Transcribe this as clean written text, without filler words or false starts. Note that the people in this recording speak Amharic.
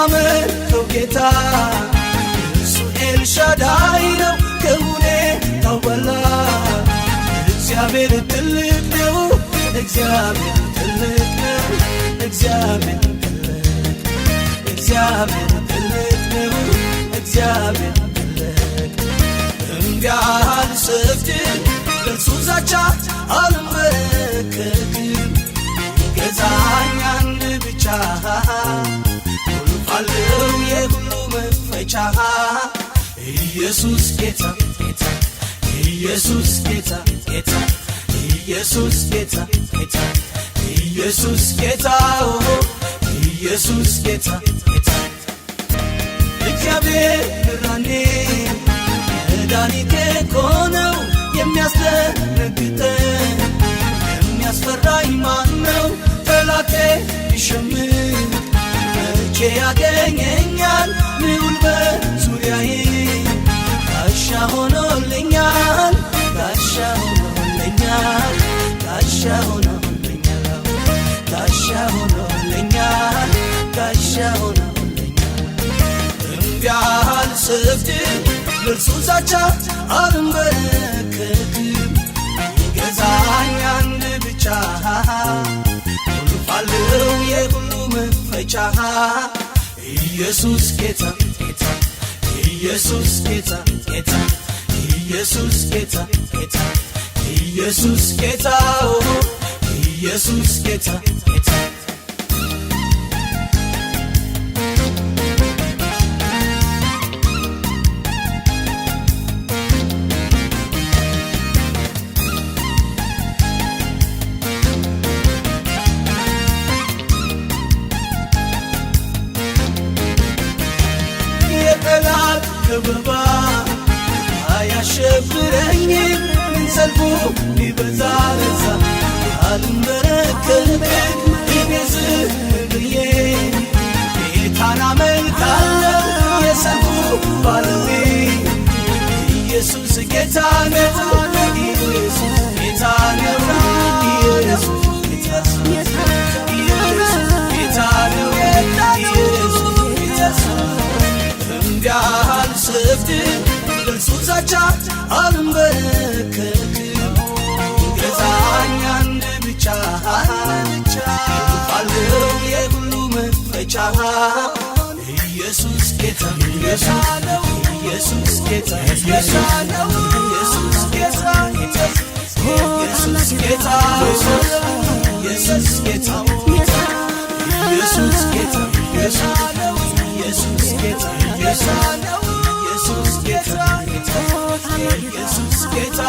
የማመልከው ጌታ እሱ ኤልሻዳይ ነው ከሁኔታው በላይ እግዚአብሔር ትልቅ ነው እግዚአብሔር ትልቅ ነው እግዚአብሔር ትልቅ ነው እግዚአብሔር ትልቅ እምቢ አልሰግድም ለእርሱ ዛቻ አልንበረከክም ይገዛኝ አንድ ብቻ ቁልፍ አለው የሁሉ መክፈቻ ኢየሱስ ጌታ ጌታ ኢየሱስ ጌታ ጌታ ኢየሱስ ጌታ ጌታ ኢየሱስ ጌታ ኢየሱስ ጌታ ጌታ እግዚአብሔር ብርሃኔ መድኃኒቴ እኮ ነው የሚያስደነግጠኝ የሚያስፈራኝ ማነው ጠላቴ ቢሸምቅ መቼ ያገኘኛል ልዑል በዙሪያዬ ጋሻ ሆኖልኛል ጋሻ ሆኖልኛል ጋሻ ሆኖልኛል ጋሻ ሆኖልኛል ጋሻ ሆኖልኛል እምቢ አልሰግድም ለእርሱ ዛቻ አልንበረከክም ይገዛኝ አንድ ብቻ ቁልፍ አለው የሁሉ መክፈቻ ኢየሱስ ጌታ ጌታ ኢየሱስ ጌታ ጌታ ኢየሱስ ጌታ ጌታ ኢየሱስ ጌታ ኢየሱስ ጌታ ጌታ የጠላት ከበባ አያሸብረኝም ምን ሰልፉ ቢበዛ በዛ አልንበረከክም እኔ ዝም ብዬ ጌታን አመልካለሁ የሰልፉ ባለቤት ኢየሱስ ጌታ ነው ኢየሱስ ጌታ ነው ኢየሱስ ጌታ ነው ኢየሱስ ጌታ እምቢ አልሰግድም ለእርሱ ዛቻ አልንበረከክም ይገዛኝ አንድ ብቻ አለው የሁሉ መክፈቻ ኢየሱስ ጌታ ኢየሱስ ጌታ ኢየሱስ ጌታ ኢየሱስ ጌታ ኢየሱስ ጌታ ኢየሱስ ጌታ ኢየሱስ ጌታ ኢየሱስ ጌታ ኢየሱስ ጌታ